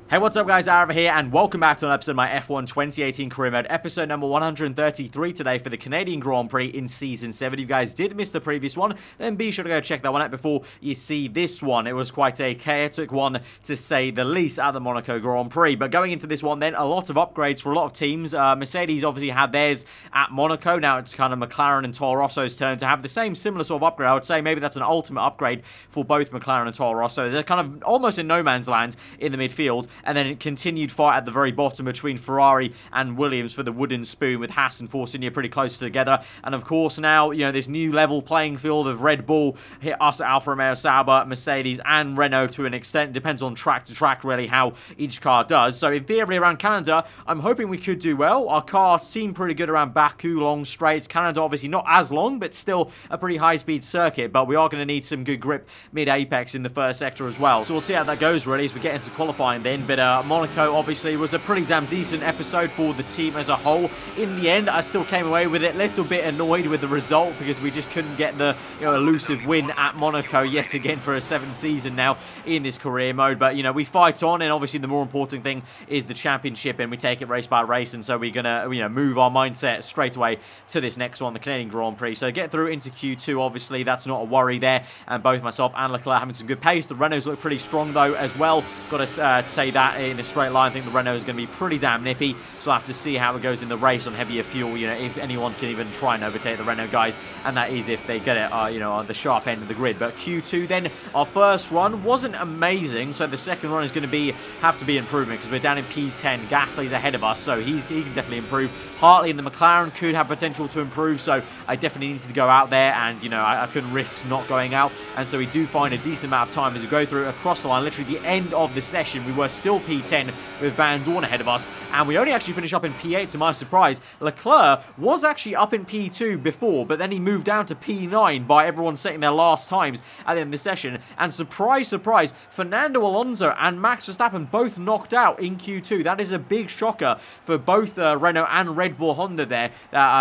Hey, what's up guys, aarava here, and welcome back to an episode of my F1 2018 Career Mode, episode number 133 today for the Canadian Grand Prix in Season 7. If you guys did miss the previous one, then be sure to go check that one out before you see this one. It was quite a chaotic one, to say the least, at the Monaco Grand Prix. But going into this one then, a lot of upgrades for a lot of teams. Mercedes obviously had theirs at Monaco. Now it's kind of McLaren and Toro Rosso's turn to have the same similar sort of upgrade. I would say maybe that's an ultimate upgrade for both McLaren and Toro Rosso. They're kind of almost in no man's land in the midfield, and then it continued fight at the very bottom between Ferrari and Williams for the wooden spoon, with Haas and Force India pretty close together. And of course now, you know, this new level playing field of Red Bull, hit us at Alfa Romeo, Sauber, Mercedes and Renault to an extent. It depends on track to track really how each car does. So in theory around Canada, I'm hoping we could do well. Our car seemed pretty good around Baku, long straights. Canada obviously not as long, but still a pretty high speed circuit. But we are going to need some good grip mid-apex in the first sector as well. So we'll see how that goes really as we get into qualifying then. But Monaco obviously was a pretty damn decent episode for the team as a whole. In the end, I still came away with it a little bit annoyed with the result, because we just couldn't get the elusive win at Monaco yet again for a 7th season now in this career mode. But we fight on, and obviously the more important thing is the championship, and we take it race by race. And so we're gonna move our mindset straight away to this next one, the Canadian Grand Prix. So get through into Q2, obviously that's not a worry there, and both myself and Leclerc having some good pace. The Renaults look pretty strong though as well, got to say that in a straight line. I think the Renault is going to be pretty damn nippy, so I'll have to see how it goes in the race on heavier fuel, if anyone can even try and overtake the Renault guys, and that is if they get it, on the sharp end of the grid. But Q2 then, our first run wasn't amazing, so the second run is going to have to be improvement, because we're down in P10. Gasly's ahead of us, so he can definitely improve. Hartley in the McLaren could have potential to improve, so I definitely needed to go out there, and I couldn't risk not going out, and so we do find a decent amount of time as we go through across the line. Literally the end of the session, we were still P10 with Van Dorn ahead of us, and we only actually finished up in P8 to my surprise. Leclerc was actually up in P2 before, but then he moved down to P9 by everyone setting their last times at the end of the session, and surprise, surprise, Fernando, Alonso and Max Verstappen both knocked out in Q2. That is a big shocker for both Renault and Red Bull Honda there.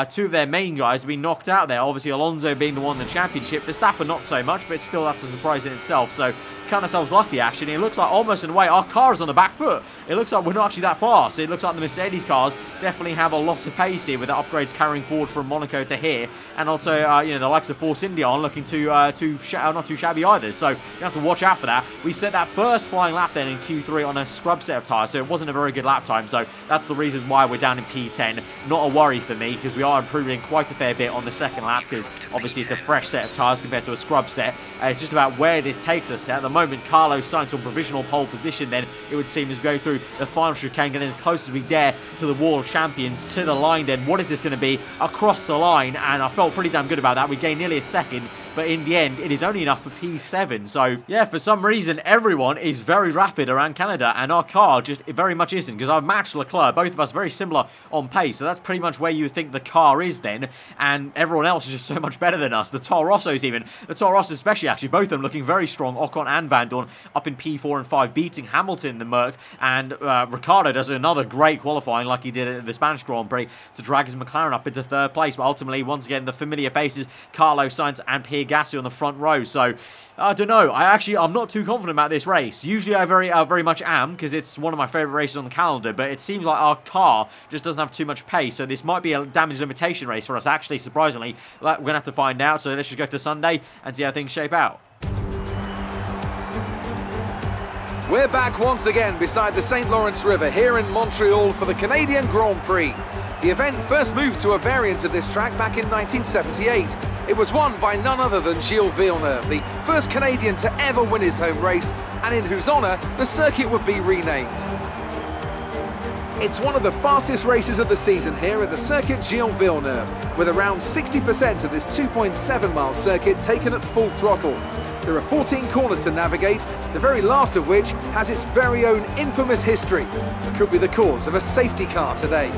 Two of their main guys have been knocked out there. Obviously Alonso being the one in the championship, Verstappen not so much, but still that's a surprise in itself. So count ourselves lucky actually. It looks like almost in a way our car is on the back foot. It looks like we're not actually that fast. It looks like the Mercedes cars definitely have a lot of pace here, with the upgrades carrying forward from Monaco to here, and also the likes of Force India on looking not too shabby either. So you have to watch out for that. We set that first flying lap then in Q3 on a scrub set of tyres, so it wasn't a very good lap time. So that's the reason why we're down in P10. Not a worry for me, because we are improving quite a fair bit on the second lap, because obviously it's a fresh set of tyres compared to a scrub set. It's just about where this takes us. At the moment, Carlos Sainz on provisional pole position then, it would seem, as we go through the final chicane, getting as close as we dare to the world champions, to the line then. What is this going to be? Across the line, and I felt pretty damn good about that. We gained nearly a second, but in the end, it is only enough for P7. So, yeah, for some reason, everyone is very rapid around Canada, and our car just very much isn't, because I've matched Leclerc, both of us very similar on pace, so that's pretty much where you would think the car is then, and everyone else is just so much better than us. The Toro Rossos even, the Toro Rossos especially, actually, both of them looking very strong. Ocon and Van Dorn up in P4 and 5, beating Hamilton in the Merc, and Ricciardo does another great qualifying like he did at the Spanish Grand Prix to drag his McLaren up into 3rd place, but ultimately, once again, the familiar faces, Carlos Sainz and Pierre Gasly on the front row. So I don't know. I'm not too confident about this race. Usually I very much am, because it's one of my favourite races on the calendar, but it seems like our car just doesn't have too much pace, so this might be a damage limitation race for us, actually, surprisingly. We're going to have to find out, so let's just go to Sunday and see how things shape out. We're back once again beside the St. Lawrence River here in Montreal for the Canadian Grand Prix. The event first moved to a variant of this track back in 1978. It was won by none other than Gilles Villeneuve, the first Canadian to ever win his home race, and in whose honour the circuit would be renamed. It's one of the fastest races of the season here at the circuit Gilles Villeneuve, with around 60% of this 2.7-mile circuit taken at full throttle. There are 14 corners to navigate, the very last of which has its very own infamous history that could be the cause of a safety car today.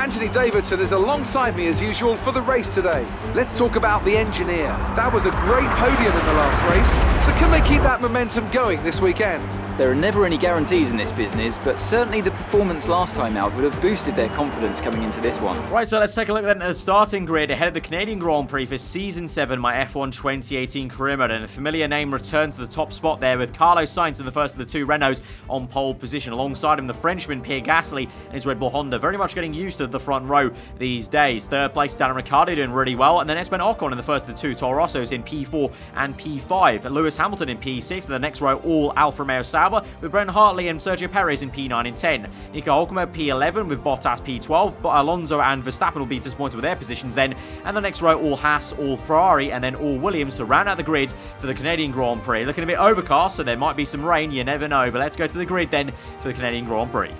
Anthony Davidson is alongside me as usual for the race today. Let's talk about the engineer. That was a great podium in the last race, so can they keep that momentum going this weekend? There are never any guarantees in this business, but certainly the performance last time out would have boosted their confidence coming into this one. Right, so let's take a look then at the starting grid ahead of the Canadian Grand Prix for Season 7, my F1 2018 career mode. And a familiar name returned to the top spot there with Carlos Sainz in the first of the two Renaults on pole position. Alongside him, the Frenchman Pierre Gasly and his Red Bull Honda, very much getting used to the front row these days. Third place, Daniel Ricciardo doing really well. And then Esteban Ocon in the first of the two Toro Rossos in P4 and P5. Lewis Hamilton in P6, and the next row all Alfa Romeo Sauber with Brendan Hartley and Sergio Perez in P9 and 10. Nico Hülkenberg P11 with Bottas P12, but Alonso and Verstappen will be disappointed with their positions then. And the next row all Haas, all Ferrari, and then all Williams to round out the grid for the Canadian Grand Prix. Looking a bit overcast, so there might be some rain, you never know. But let's go to the grid then for the Canadian Grand Prix.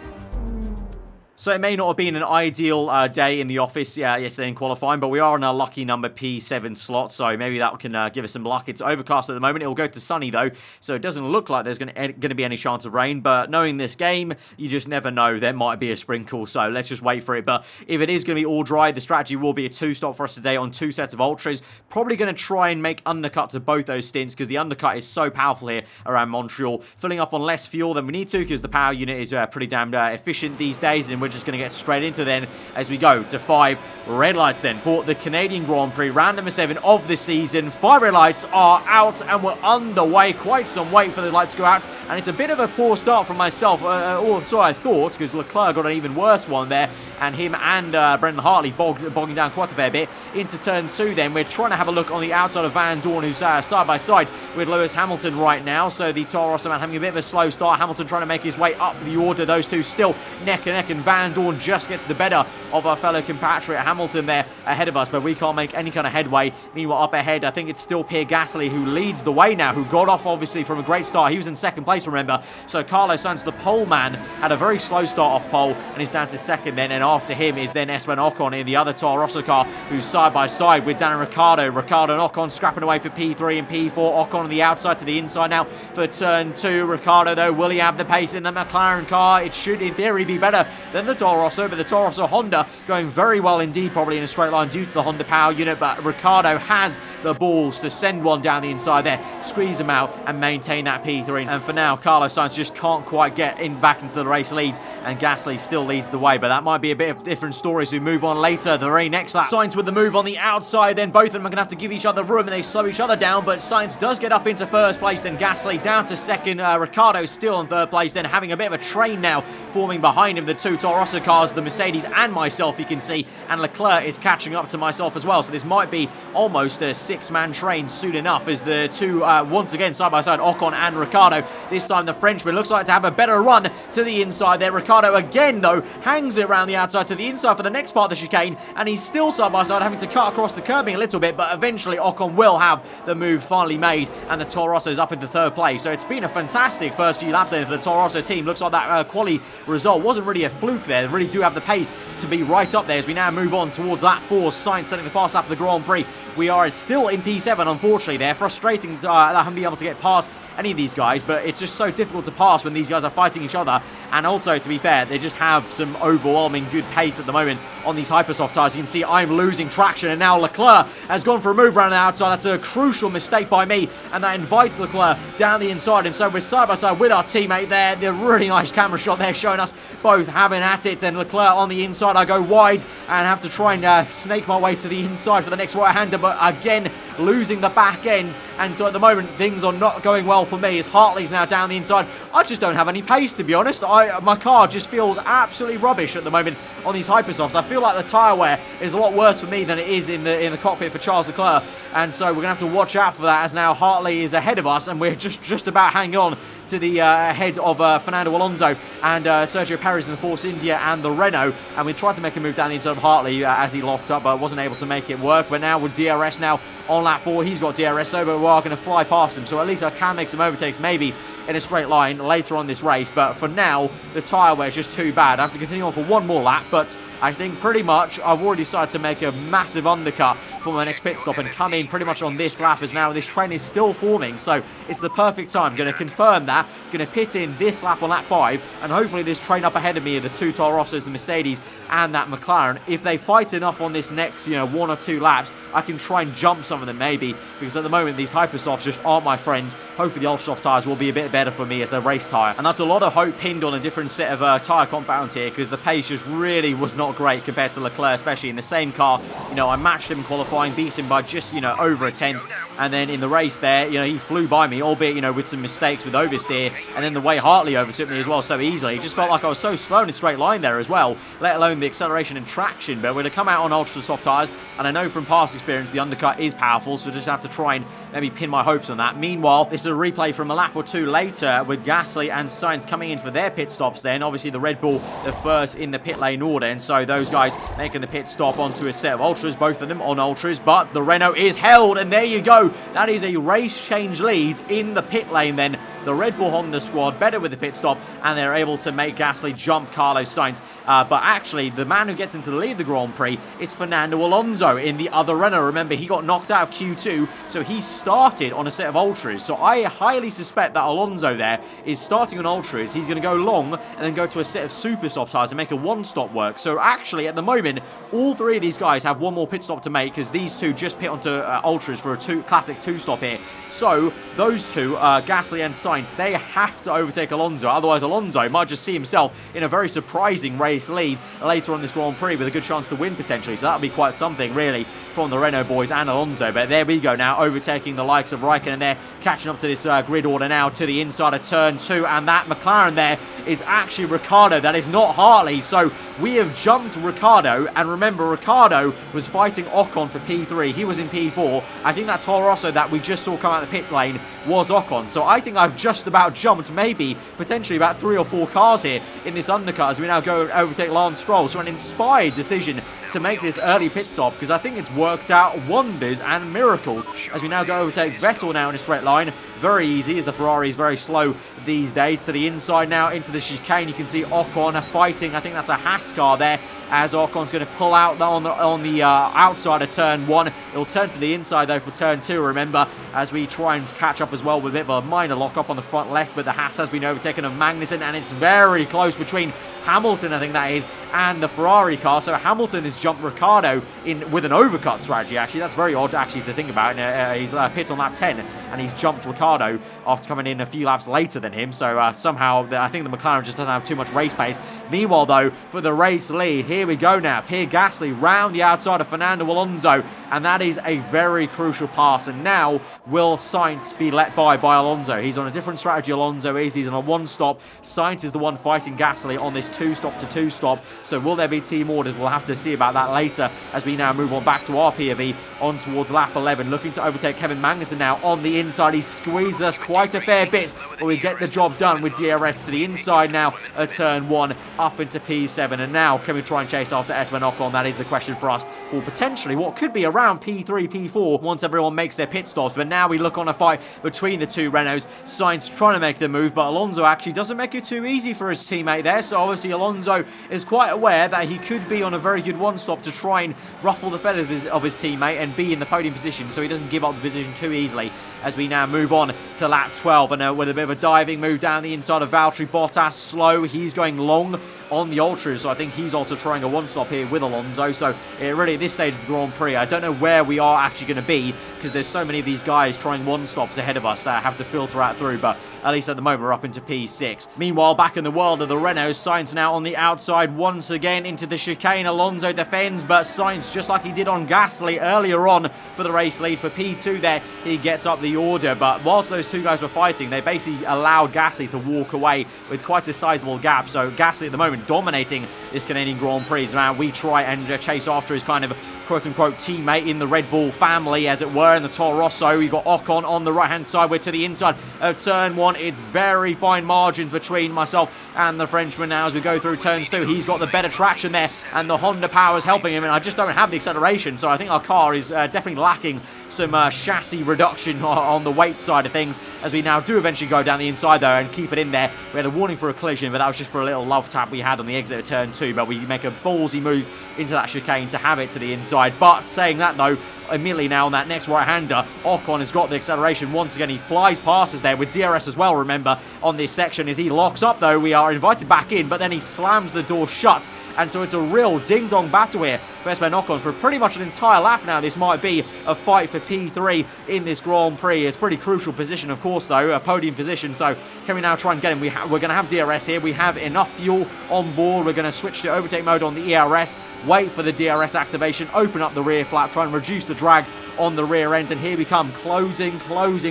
So it may not have been an ideal day in the office yesterday in qualifying, but we are on a lucky number P7 slot, so maybe that can give us some luck. It's overcast at the moment. It will go to sunny, though, so it doesn't look like there's going to be any chance of rain, but knowing this game, you just never know. There might be a sprinkle, so let's just wait for it. But if it is going to be all dry, the strategy will be a two-stop for us today on two sets of ultras. Probably going to try and make undercut to both those stints, because the undercut is so powerful here around Montreal. Filling up on less fuel than we need to, because the power unit is pretty damn efficient these days, and we're just going to get straight into then as we go to 5 red lights then for the Canadian Grand Prix, round number 7 of the season. 5 red lights are out and we're underway. Quite some wait for the lights to go out, and it's a bit of a poor start from myself, or so I thought, because Leclerc got an even worse one there, and him and Brendan Hartley bogging down quite a fair bit into turn 2 then. We're trying to have a look on the outside of Van Dorn, who's side by side with Lewis Hamilton right now. So the Toro Rosso man having a bit of a slow start. Hamilton trying to make his way up the order. Those two still neck and neck, and Van Dorn just gets the better of our fellow compatriot Hamilton there ahead of us, but we can't make any kind of headway. Meanwhile, up ahead, I think it's still Pierre Gasly who leads the way now, who got off obviously from a great start. He was in second place, remember. So Carlos Sainz, the pole man, had a very slow start off pole and is down to second then, and after him is then Esteban Ocon in the other Toro Rosso car, who's side by side with Daniel Ricciardo. Ricciardo and Ocon scrapping away for P3 and P4. Ocon on the outside to the inside now for turn 2. Ricciardo, though, will he have the pace in the McLaren car? It should in theory be better than the Toro Rosso, but the Toro Rosso Honda going very well indeed, probably in a straight line due to the Honda power unit, but Ricciardo has the balls to send one down the inside there, squeeze them out and maintain that P3. And for now, Carlos Sainz just can't quite get back into the race lead, and Gasly still leads the way, but that might be a bit of a different story as we move on later. The very next lap, Sainz with the move on the outside, then both of them are going to have to give each other room and they slow each other down, but Sainz does get up into first place, then Gasly down to second. Ricciardo still in third place, then having a bit of a train now forming behind him, the two Toro Rosso cars, the Mercedes and myself, you can see, and Leclerc is catching up to myself as well, so this might be almost a 6-man train soon enough as the two once again side by side, Ocon and Ricciardo. This time the Frenchman looks like to have a better run to the inside there. Ricciardo again though hangs it around the outside to the inside for the next part of the chicane, and he's still side by side having to cut across the curbing a little bit, but eventually Ocon will have the move finally made, and the Toro Rosso's up into third place. So it's been a fantastic first few laps there for the Toro Rosso team. Looks like that quali result wasn't really a fluke there. They really do have the pace to be right up there as we now move on towards lap 4. Sainz setting the fast lap of the Grand Prix. We are still in P7, unfortunately. They're frustrating haven't been able to get past any of these guys, but it's just so difficult to pass when these guys are fighting each other. And also, to be fair, they just have some overwhelming good pace at the moment on these hypersoft tyres. You can see I'm losing traction, and now Leclerc has gone for a move around the outside. That's a crucial mistake by me, and that invites Leclerc down the inside. And so we're side by side with our teammate there. The really nice camera shot there showing us both having at it, and Leclerc on the inside. I go wide and have to try and snake my way to the inside for the next right-hander, but again losing the back end. And so at the moment things are not going well for me as Hartley's now down the inside. I just don't have any pace, to be honest. My car just feels absolutely rubbish at the moment on these hypersofts. I feel like the tyre wear is a lot worse for me than it is in the cockpit for Charles Leclerc, and so we're gonna have to watch out for that as now Hartley is ahead of us and we're just about hanging on to the head of Fernando Alonso and Sergio Perez in the Force India and the Renault, and we tried to make a move down the inside of Hartley as he locked up, but wasn't able to make it work. But now with DRS now on lap 4, he's got DRS though, but we are going to fly past him, so at least I can make some overtakes maybe in a straight line later on this race. But for now, the tyre wear is just too bad. I have to continue on for one more lap, but I think pretty much I've already decided to make a massive undercut for my next pit stop and come in pretty much on this lap, as now this train is still forming, so it's the perfect time. Going to confirm that, going to pit in this lap on lap 5, and hopefully this train up ahead of me, the two Toro Rossos, the Mercedes and that McLaren, if they fight enough on this next, 1 or 2 laps, I can try and jump some of them maybe, because at the moment these Hypersofts just aren't my friend. Hopefully the Ultrasoft tyres will be a bit better for me as a race tyre. And that's a lot of hope pinned on a different set of tyre compounds here, because the pace just really was not great compared to Leclerc, especially in the same car. I matched him in qualifying, beat him by just, over a tenth. And then in the race there, he flew by me, albeit, with some mistakes with oversteer. And then the way Hartley overtook me as well so easily. It just felt like I was so slow in a straight line there as well, let alone the acceleration and traction. But we're going to come out on Ultrasoft tyres, and I know from past experience the undercut is powerful, so just have to try and maybe pin my hopes on that. Meanwhile, this is a replay from a lap or 2 later with Gasly and Sainz coming in for their pit stops then. Obviously the Red Bull, the first in the pit lane order, and so those guys making the pit stop onto a set of Ultras, both of them on Ultras, but the Renault is held, and there you go. That is a race change lead in the pit lane then. The Red Bull Honda squad better with the pit stop, and they're able to make Gasly jump Carlos Sainz. But actually, the man who gets into the lead of the Grand Prix is Fernando Alonso in the other Renault. Remember, he got knocked out of Q2, so he started on a set of Ultras. So I highly suspect that Alonso there is starting on Ultras. He's going to go long and then go to a set of super soft tyres and make a one-stop work. So actually, at the moment, all 3 of these guys have one more pit stop to make, because these 2 just pit onto Ultras for a classic 2-stop here. So those 2, Gasly and Sainz, they have to overtake Alonso. Otherwise, Alonso might just see himself in a very surprising race lead later on this Grand Prix with a good chance to win potentially. So that'll be quite something, really, from the Renault boys and Alonso. But there we go now, overtaking the likes of Raikkonen there, catching up to this grid order now to the inside of turn 2. And that McLaren there is actually Ricciardo. That is not Hartley. So we have jumped Ricciardo. And remember, Ricciardo was fighting Ocon for P3. He was in P4. I think that Toro Rosso that we just saw come out of the pit lane was Ocon. So I think I've just about jumped maybe, potentially about 3 or 4 cars here in this undercut as we now go and overtake Lance Stroll. So an inspired decision to make this early pit stop, because I think it's worked out wonders and miracles as we now go overtake Vettel now in a straight line. Very easy, as the Ferrari is very slow these days. To the inside now into the chicane, you can see Ocon fighting. I think that's a Haas car there, as Ocon's going to pull out on the outside of turn 1. It'll turn to the inside though for turn 2, remember, as we try and catch up as well with a bit of a minor lock-up on the front left. But the Haas has been overtaken of Magnussen, and it's very close between Hamilton, I think that is, and the Ferrari car. So Hamilton has jumped Ricciardo in with an overcut strategy, actually. That's very odd actually to think about. He's pit on lap 10, and he's jumped Ricciardo after coming in a few laps later than him. So somehow, I think the McLaren just doesn't have too much race pace. Meanwhile, though, for the race lead, here we go now. Pierre Gasly round the outside of Fernando Alonso, and that is a very crucial pass. And now, will Sainz be let by Alonso? He's on a different strategy, Alonso is. He's on a one-stop. Sainz is the one fighting Gasly on this 2-stop to 2-stop. So will there be team orders? We'll have to see about that later as we now move on back to our POV on towards lap 11. Looking to overtake Kevin Magnussen now on the inside. He squeezes us quite a fair bit, but we get the job done with DRS to the inside now at turn 1 up into P7. And now, can we try and chase after Esteban Ocon? That is the question for us for potentially what could be around P3, P4 once everyone makes their pit stops. But now we look on a fight between the 2 Renaults. Sainz trying to make the move, but Alonso actually doesn't make it too easy for his teammate there. So obviously Alonso is quite aware that he could be on a very good one-stop to try and ruffle the feathers of his teammate and be in the podium position, so he doesn't give up the position too easily as we now move on to lap 12. And with a bit of a diving move down the inside of Valtteri Bottas, slow. He's going long on the Ultras, so I think he's also trying a one-stop here with Alonso. So really, at this stage of the Grand Prix, I don't know where we are actually going to be, because there's so many of these guys trying one-stops ahead of us that have to filter out through. But at least at the moment, we're up into P6. Meanwhile, back in the world of the Renault, Sainz now on the outside once again into the chicane. Alonso defends, but Sainz, just like he did on Gasly earlier on for the race lead for P2 there, he gets up the order. But whilst those 2 guys were fighting, they basically allowed Gasly to walk away with quite a sizable gap. So Gasly at the moment dominating this Canadian Grand Prix. Now we try and chase after his kind of quote-unquote teammate in the Red Bull family, as it were, in the Toro Rosso. We've got Ocon on the right-hand side. We're to the inside of turn 1. It's very fine margins between myself and the Frenchman now as we go through turns 2. He's got the better traction there, and the Honda power is helping him, and I just don't have the acceleration, so I think our car is definitely lacking some chassis reduction on the weight side of things, as we now do eventually go down the inside though and keep it in there. We had a warning for a collision, but that was just for a little love tap we had on the exit of turn 2, but we make a ballsy move into that chicane to have it to the inside. But saying that though, immediately now on that next right-hander, Ocon has got the acceleration once again. He flies past us there with DRS as well, remember, on this section. As he locks up though, we are invited back in, but then he slams the door shut and so it's a real ding-dong battle here for Esteban Ocon for pretty much an entire lap now. This might be a fight for P3 in this Grand Prix. It's a pretty crucial position, of course, though, a podium position, so can we now try and get him? We're going to have DRS here. We have enough fuel on board. We're going to switch to overtake mode on the ERS, wait for the DRS activation, open up the rear flap, try and reduce the drag on the rear end, and here we come, closing.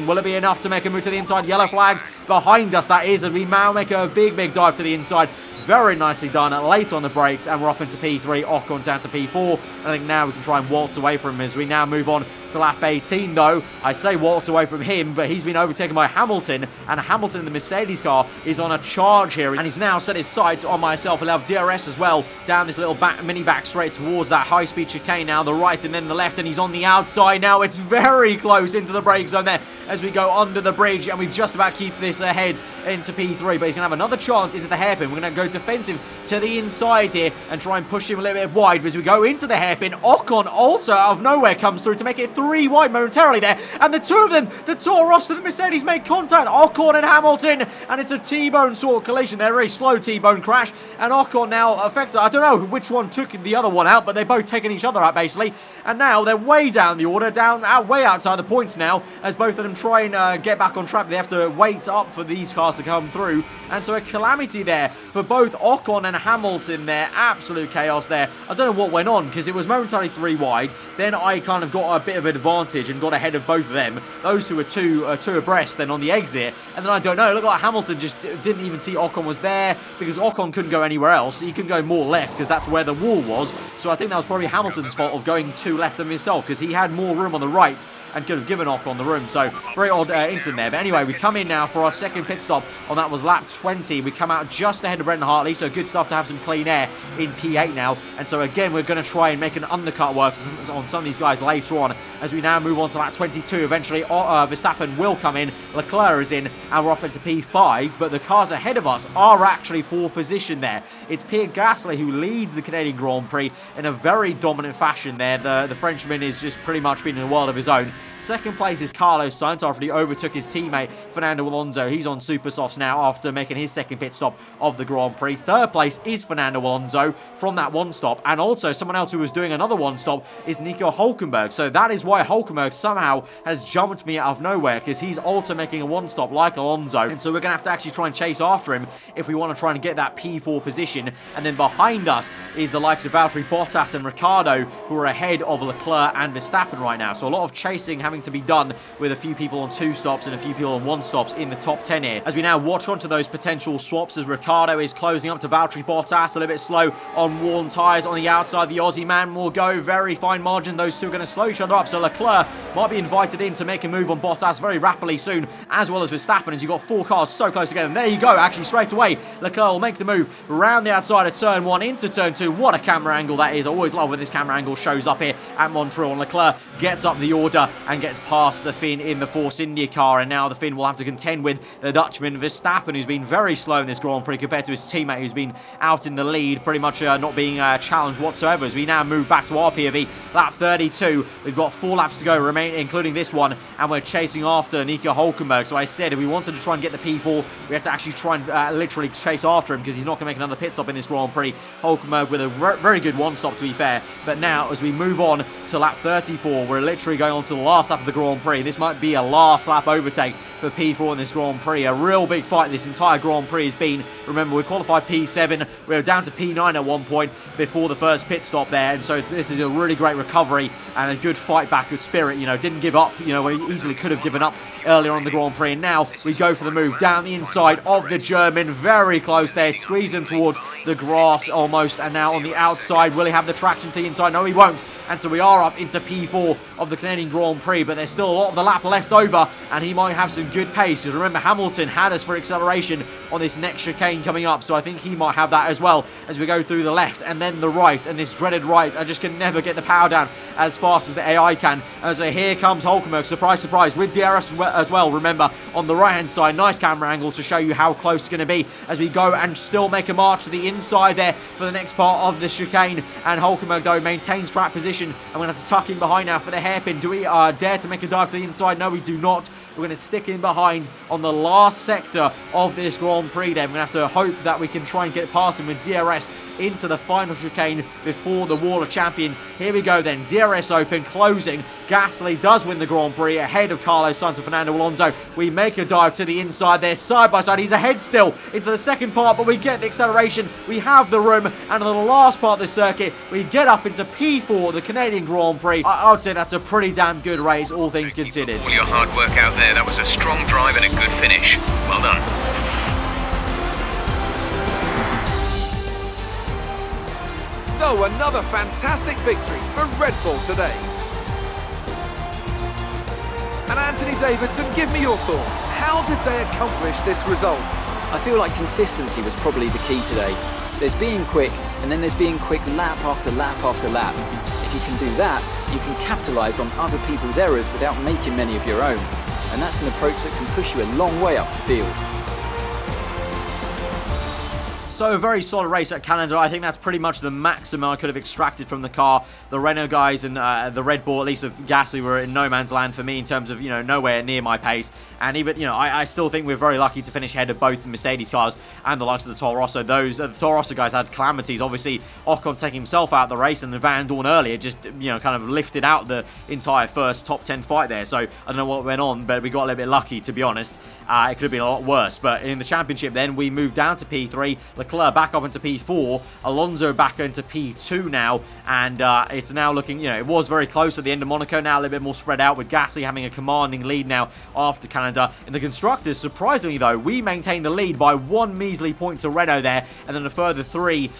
Will it be enough to make a move to the inside? Yellow flags behind us, that is, as we now make a big dive to the inside. Very nicely done, late on the brakes, and we're up into P3, Ocon down to P4. I think now we can try and waltz away from him as we now move on to lap 18, though. I say waltz away from him, but he's been overtaken by Hamilton, and Hamilton in the Mercedes car is on a charge here, and he's now set his sights on myself. He'll have DRS as well down this little mini back straight towards that high-speed chicane now, the right and then the left, and he's on the outside now. It's very close into the brake zone there as we go under the bridge, and we just about keep this ahead into P3, but he's going to have another chance into the hairpin. We're going to go defensive to the inside here and try and push him a little bit wide, but as we go into the hairpin, Ocon also out of nowhere comes through to make it 3 wide momentarily there, and the two of them, the Toro Rosso and the Mercedes, make contact, Ocon and Hamilton, and it's a T-bone sort of collision there, very slow T-bone crash, and Ocon now affected. I don't know which one took the other one out, but they're both taking each other out basically, and now they're way down the order, way outside the points now, as both of them try and get back on track. They have to wait up for these cars to come through, and so a calamity there for both Ocon and Hamilton there, absolute chaos there. I don't know what went on, because it was momentarily 3 wide, then I kind of got a bit of advantage and got ahead of both of them. Those two were two abreast then on the exit, and then I don't know, it looked like Hamilton just didn't even see Ocon was there, because Ocon couldn't go anywhere else. He couldn't go more left because that's where the wall was, so I think that was probably Hamilton's fault of going too left of himself, because he had more room on the right and could have given Ocon the room. So very odd incident there. But anyway, we come in now for our second pit stop on that was lap 20. We come out just ahead of Brendan Hartley, so good stuff to have some clean air in P8 now. And so again, we're going to try and make an undercut work on some of these guys later on as we now move on to lap 22. Eventually, Verstappen will come in, Leclerc is in, and we're up into P5. But the cars ahead of us are actually for position there. It's Pierre Gasly who leads the Canadian Grand Prix in a very dominant fashion there. The Frenchman is just pretty much been in a world of his own. Second place is Carlos Sainz after he overtook his teammate Fernando Alonso. He's on super softs now after making his second pit stop of the Grand Prix. Third place is Fernando Alonso from that one stop, and also someone else who was doing another one stop is Nico Hülkenberg. So that is why Hülkenberg somehow has jumped me out of nowhere, because he's also making a one stop like Alonso, and so we're going to have to actually try and chase after him if we want to try and get that P4 position. And then behind us is the likes of Valtteri Bottas and Ricciardo, who are ahead of Leclerc and Verstappen right now. So a lot of chasing having to be done with a few people on 2 stops and a few people on 1 stops in the top 10 here. As we now watch onto those potential swaps as Ricciardo is closing up to Valtteri Bottas, a little bit slow on worn tyres on the outside. The Aussie man will go, very fine margin. Those two are going to slow each other up, so Leclerc might be invited in to make a move on Bottas very rapidly soon, as well as Verstappen, as you've got 4 cars so close together. And there you go, actually straight away, Leclerc will make the move around the outside of turn 1 into turn 2. What a camera angle that is. I always love when this camera angle shows up here at Montreal, and Leclerc gets up the order and gets past the Finn in the Force India car, and now the Finn will have to contend with the Dutchman Verstappen, who's been very slow in this Grand Prix compared to his teammate who's been out in the lead, pretty much not being challenged whatsoever. As we now move back to our POV, lap 32, we've got 4 laps to go remain, including this one, and we're chasing after Nico Hülkenberg. So I said if we wanted to try and get the P4, we have to actually try and literally chase after him, because he's not going to make another pit stop in this Grand Prix. Hülkenberg with a very good one stop, to be fair. But now as we move on to lap 34, we're literally going on to the last lap of the Grand Prix. This might be a last lap overtake for P4 in this Grand Prix. A real big fight this entire Grand Prix has been. Remember, we qualified P7. We were down to P9 at one point before the first pit stop there, and so this is a really great recovery and a good fight back of spirit. You know, didn't give up. You know, we easily could have given up earlier on the Grand Prix, and now we go for the move down the inside of the German. Very close there, squeezing towards the grass almost, and now on the outside, will he have the traction to the inside? No, he won't. And so we are up into P4 of the Canadian Grand Prix, but there's still a lot of the lap left over, and he might have some good pace, because remember, Hamilton had us for acceleration on this next chicane coming up, so I think he might have that as well as we go through the left and then the right, and this dreaded right. I just can never get the power down as fast as the AI can. And so here comes Hülkenberg, surprise, surprise, with DRS as well, remember, on the right-hand side. Nice camera angle to show you how close it's going to be as we go and still make a march to the inside there for the next part of the chicane. And Hülkenberg, though, maintains track position. I'm going to have to tuck in behind now for the hairpin. Do we dare to make a dive to the inside? No, we do not. We're going to stick in behind on the last sector of this Grand Prix then. We're going to have to hope that we can try and get past him with DRS into the final chicane before the Wall of Champions. Here we go then, DRS Open closing. Gasly does win the Grand Prix ahead of Carlos Sainz and Fernando Alonso. We make a dive to the inside there, side by side. He's ahead still into the second part, but we get the acceleration. We have the room, and in the last part of the circuit, we get up into P4, the Canadian Grand Prix. I would say that's a pretty damn good race, all things considered. All your hard work out there. That was a strong drive and a good finish. Well done. So another fantastic victory for Red Bull today. And Anthony Davidson, give me your thoughts. How did they accomplish this result? I feel like consistency was probably the key today. There's being quick, and then there's being quick lap after lap after lap. If you can do that, you can capitalise on other people's errors without making many of your own. And that's an approach that can push you a long way up the field. So a very solid race at Canada. I think that's pretty much the maximum I could have extracted from the car. The Renault guys and the Red Bull, at least of Gasly, were in no man's land for me in terms of, you know, nowhere near my pace. And even, you know, I still think we're very lucky to finish ahead of both the Mercedes cars and the likes of the Toro Rosso. Those the Toro Rosso guys had calamities. Obviously, Ocon taking himself out of the race, and the Van Dorn earlier just, you know, kind of lifted out the entire first top 10 fight there. So I don't know what went on, but we got a little bit lucky, to be honest. It could have been a lot worse. But in the championship then, we moved down to P3. Leclerc back up into P4. Alonso back into P2 now. And it's now looking, you know, it was very close at the end of Monaco. Now a little bit more spread out, with Gasly having a commanding lead now after Canada. In the constructors, surprisingly though, we maintained the lead by one measly point to Renault there, and then a further 3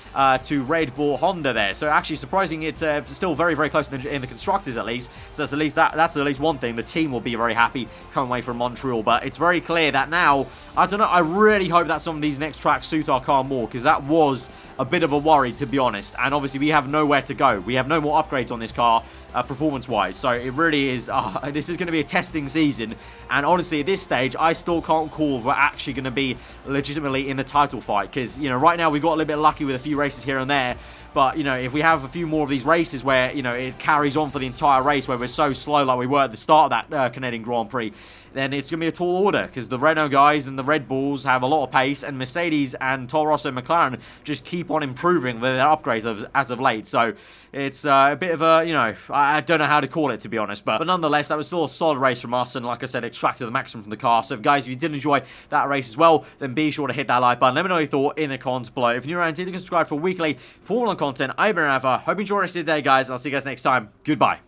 to Red Bull Honda there. So actually surprising, it's still very, very close in the constructors at least. So that's at least one thing. The team will be very happy coming away from Montreal. But it's very clear that now, I don't know, I really hope that some of these next tracks suit our car more, because that was a bit of a worry, to be honest. And obviously we have nowhere to go. We have no more upgrades on this car, performance-wise. So it really is, this is going to be a testing season. And honestly, at this stage, I still can't call if we're actually going to be legitimately in the title fight. Because, you know, right now we got a little bit lucky with a few races here and there. But, you know, if we have a few more of these races where, you know, it carries on for the entire race, where we're so slow like we were at the start of that Canadian Grand Prix, then it's going to be a tall order, because the Renault guys and the Red Bulls have a lot of pace, and Mercedes and Toro Rosso and McLaren just keep on improving with their upgrades as of late. So it's a bit of a, you know, I don't know how to call it, to be honest. But nonetheless, that was still a solid race from us, and like I said, extracted the maximum from the car. So guys, if you did enjoy that race as well, then be sure to hit that like button. Let me know your thought in the comments below. If you're new around, subscribe for weekly Formula content. I've been Alfa. Hope you enjoy the rest of the day, guys. I'll see you guys next time. Goodbye.